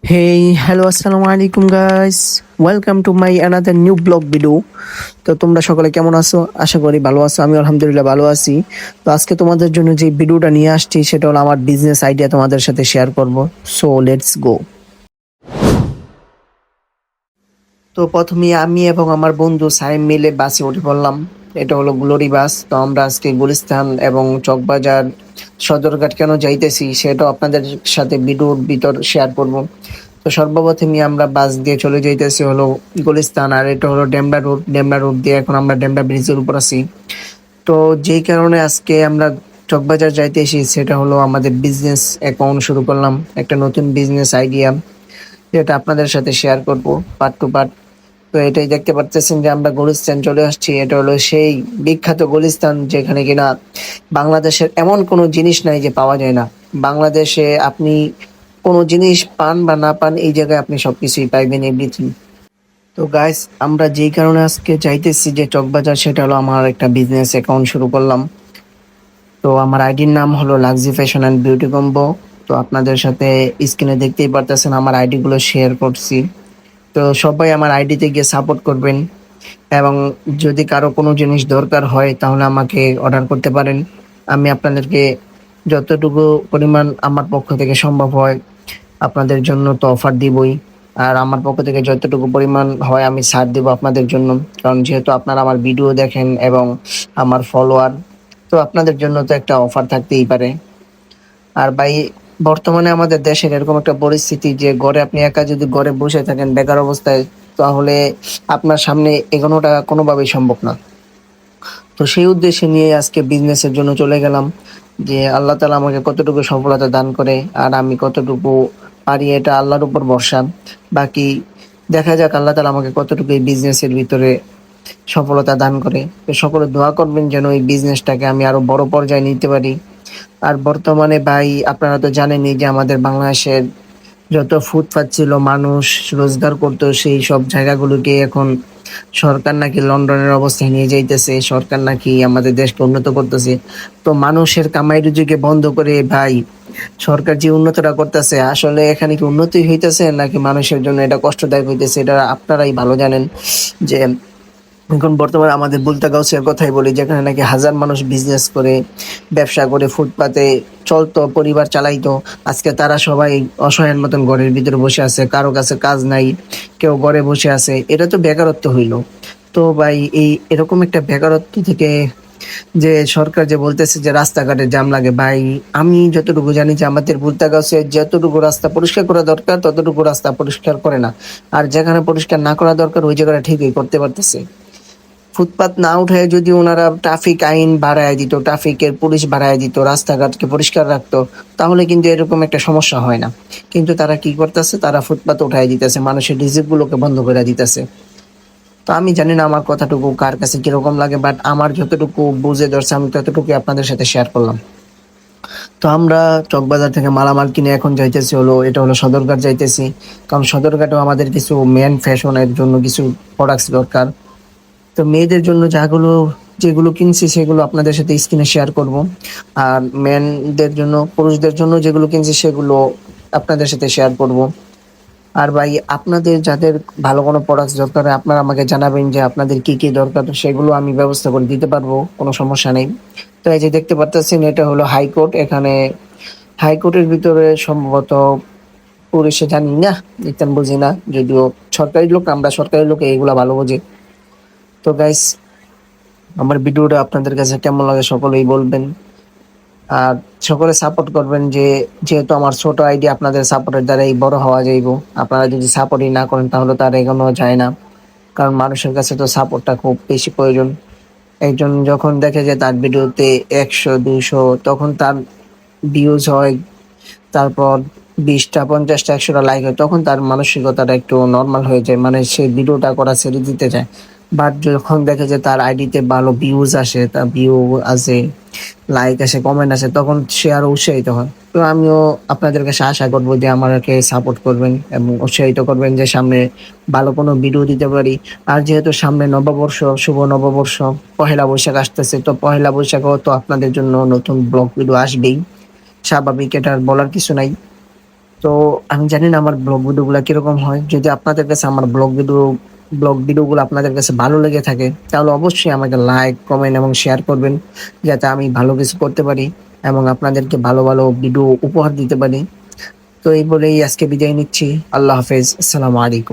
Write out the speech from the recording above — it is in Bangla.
হ্যালো আসসালামু আলাইকুম guys. Welcome to my another new blog video. তো তোমরা সকলে কেমন আছো? আশা করি ভালো আছো। আমি আলহামদুলিল্লাহ ভালো আছি। তো আজকে তোমাদের জন্য যে ভিডিওটা নিয়ে আসছি সেটা হলো আমার বিজনেস আইডিয়া তোমাদের সাথে শেয়ার করব। So let's go. তো প্রথমে আমি এবং আমার বন্ধু সাইম মিলে বাসে উঠে পড়লাম। এটা হলো গ্লোরি বাস। তো আমরা আজকে গুলিস্তান এবং চকবাজার সদরঘাট কেন যাইতেছি সেটা আপনাদের সাথে ভিডিওর ভিতর শেয়ার করব। তো সর্বপ্রথমে আমরা বাস দিয়ে চলে যাইতেছি হলো গুলিস্তান, আর এটা হলো ডেমরা রোড দিয়ে এখন আমরা ডেমরা ব্রিজের উপর আছি। তো যেই কারণে আজকে আমরা চকবাজার যাইতেছি সেটা হলো আমাদের বিজনেস অ্যাকাউন্ট শুরু করলাম, একটা নতুন বিজনেস আইডিয়া যেটা আপনাদের সাথে শেয়ার করব পার্ট টু পার্ট। তো এটাই দেখতে পারতেছেন যে আমরা গুলিস্তান চলে আসছি। এটা হলো সেই বিখ্যাত গুলিস্তান যেখানে কিনা বাংলাদেশের এমন কোনো জিনিস নাই যে পাওয়া যায় না। বাংলাদেশে আপনি কোনো জিনিস পান বা না পান, এই জায়গায় আপনি সবকিছুই পাইবেন, এভরিথিং। তো গাইস, আমরা যেই কারণে আজকে চাইতেছি যে চকবাজার, সেটা হলো আমার একটা বিজনেস অ্যাকাউন্ট শুরু করলাম। তো আমার আইডির নাম হলো লাক্সি ফ্যাশন অ্যান্ড বিউটি কম্বো। তো আপনাদের সাথে স্ক্রিনে দেখতেই পারতেছেন আমার আইডিগুলো শেয়ার করছি। তো সবাই আমার আইডিতে গিয়ে সাপোর্ট করবেন, এবং যদি কারো কোনো জিনিস দরকার হয় তাহলে আমাকে অর্ডার করতে পারেন। আমি আপনাদেরকে যতটুকু পরিমাণ আমার পক্ষ থেকে সম্ভব হয় আপনাদের জন্য তো অফার দিবই। আর আমার পক্ষ থেকে যতটুকু পরিমাণ হয় আমি ছাড় দেবো আপনাদের জন্য। কারণ যেহেতু আপনারা আমার ভিডিও দেখেন এবং আমার ফলোয়ার, তো আপনাদের জন্য তো একটা অফার থাকতেই পারে। আর ভাই, বর্তমানে আমাদের দেশের এরকম একটা পরিস্থিতি যে ঘরে আপনি একা যদি ঘরে বসে থাকেন বেকার অবস্থায়, তাহলে আপনার সামনে এগোনোটা কোনোভাবেই সম্ভব না। তো সেই উদ্দেশ্যে নিয়ে আজকে বিজনেসের জন্য চলে গেলাম, যে আল্লাহ তালা আমাকে কতটুকু সফলতা দান করে আর আমি কতটুকু পারি, এটা আল্লাহর উপর ভরসা। বাকি দেখা যাক আল্লাহ তালা আমাকে কতটুকু এই বিজনেসের ভিতরে সফলতা দান করে। তো সকলে দোয়া করবেন যেন এই বিজনেসটাকে আমি আরো বড় পর্যায়ে নিতে পারি। আর বর্তমানে ভাই, আপনারা তো জানেনই যে আমাদের বাংলাদেশের যত ফুটপাত ছিল, মানুষ রোজগার করতো, সেই সব জায়গাগুলোকে এখন সরকার নাকি লন্ডনের অবস্থায় নিয়ে যাইতেছে। সরকার নাকি আমাদের দেশকে উন্নত করতেছে। তো মানুষের কামাই রুজিকে বন্ধ করে ভাই সরকার যে উন্নতটা করতেছে, আসলে এখানে কি উন্নতি হইতেছে নাকি মানুষের জন্য এটা কষ্টদায়ক হইতেছে, এটা আপনারাই ভালো জানেন। যে এখন বর্তমানে আমাদের বুলতাগাউসের কথাই বলি, যেখানে নাকি হাজার মানুষ বিজনেস করে, ব্যবসা করে, ফুটপাতে চলতো, পরিবার চালাইতো। আজকে তারা সবাই অসহায়ের মতন ঘরের ভিতরে বসে আছে, কারো কাছে কাজ নাই, কেউ ঘরে বসে আছে। এটা তো বেকারত্ব হইলো। তো ভাই, এই এরকম একটা বেকারত্ব থেকে যে সরকার যে বলতেছে যে রাস্তাঘাটে জাম লাগে, ভাই আমি যতটুকু জানি যে আমাদের বুলতাগাউসে যতটুকু রাস্তা পরিষ্কার করা দরকার ততটুকু রাস্তা পরিষ্কার করে না। আর যেখানে পরিষ্কার না করা দরকার ওই জায়গাটা ঠিকই করতে পারতেছে। ফুটপাত না উঠায় যদি ওনারা ট্রাফিক আইন বাড়ায় দিত, ট্রাফিকের পুলিশ বাড়ায় দিত, রাস্তাঘাটকে পরিষ্কার রাখতো, তাহলে কিন্তু এরকম একটা সমস্যা হয় না। কিন্তু তারা কি করতেছে, তারা ফুটপাত উঠায় দিতেছে, মানুষের রিজিক গুলোকে বন্ধ করে দিতেছে। তো আমি জানি না আমার কথাটুকু কার কাছে কিরকম লাগে, বাট আমার যতটুকু বুঝে ধরছে আমি ততটুকু আপনাদের সাথে শেয়ার করলাম। তো আমরা চকবাজার থেকে মালামাল কিনে এখন যাইতেছি হলো, এটা হলো সদরঘাট যাইতেছি। কারণ সদরঘাটেও আমাদের কিছু মেন ফ্যাশনের জন্য কিছু প্রোডাক্টস দরকার। তো মেয়েদের জন্য যেগুলো কিনছি সেগুলো আপনাদের সাথে স্ক্রিনে শেয়ার করব। আর মেনদের জন্য, পুরুষদের জন্য যেগুলো কিনছি সেগুলো আপনাদের সাথে শেয়ার করব। আর ভাই, আপনাদের যাদের ভালো কোনো প্রোডাক্টস দরকার হয় আপনারা আমাকে জানাবেন যে আপনাদের কি কি দরকার, তো সেগুলো আমি ব্যবস্থা করে দিতে পারবো, কোনো সমস্যা নেই। তো এই যে দেখতে পারতেছেন এটা হলো হাইকোর্ট। এখানে হাইকোর্টের ভিতরে সম্ভবত পুলিশে জানি না, ইতান বুঝি না, যদিও সরকারি লোক, আমরা সরকারি লোক এইগুলা ভালো বুঝি। তো গাইস, আমার ভিডিওটা আপনাদের কাছে কেমন লাগে সকলেই বলবেন। আর সকলে সাপোর্ট করবেন, যেহেতু আমার ছোট আইডি, আপনাদের সাপোর্টের দ্বারাই বড় হওয়া যাইব। আপনারা যদি সাপোর্টই না করেন তাহলে তার এগোনো যায় না। কারণ মানুষের কাছে তো সাপোর্টটা খুব বেশি প্রয়োজন। একজন যখন দেখে যে তার ভিডিওতে 100 200, তখন তার ভিউজ হয়, তারপর 20টা 50টা 100টা লাইক হয়, তখন তার মানসিকতাটা একটু নর্মাল হয়ে যায়, মানে সে ভিডিওটা করা ছেড়ে দিতে চায়। বাট যখন দেখে যে তার আইডিতে ভালো ভিউজ আসে, তার ভিউ আসে, লাইক আসে, কমেন্ট আসে, তখন সে আরো উৎসাহিত হয়। তো আমিও আপনাদের কাছে আশা করবো যে আমাকে সাপোর্ট করবেন এবং উৎসাহিত করবেন যে সামনে ভালো কোনো ভিডিও দিতে পারি। আর যেহেতু সামনে নববর্ষ, শুভ নববর্ষ, পহেলা বৈশাখ আসতেছে, তো পহেলা বৈশাখও তো আপনাদের জন্য নতুন ব্লগ ভিডিও আসবেই, স্বাভাবিক, এটা আর বলার কিছু নাই। তো আমি জানি না আমার ব্লগ ভিডিওগুলা কিরকম হয়। যদি আপনাদের কাছে আমার ব্লগ ভিডিওগুলো আপনাদের কাছে ভালো লেগে থাকে, তাহলে অবশ্যই আমাকে লাইক, কমেন্ট এবং শেয়ার করবেন, যাতে আমি ভালো কিছু করতে পারি এবং আপনাদেরকে ভালো ভিডিও উপহার দিতে পারি। তো এই বলেই আজকে বিদায় নিচ্ছি। আল্লাহ হাফেজ। আসসালামু আলাইকুম।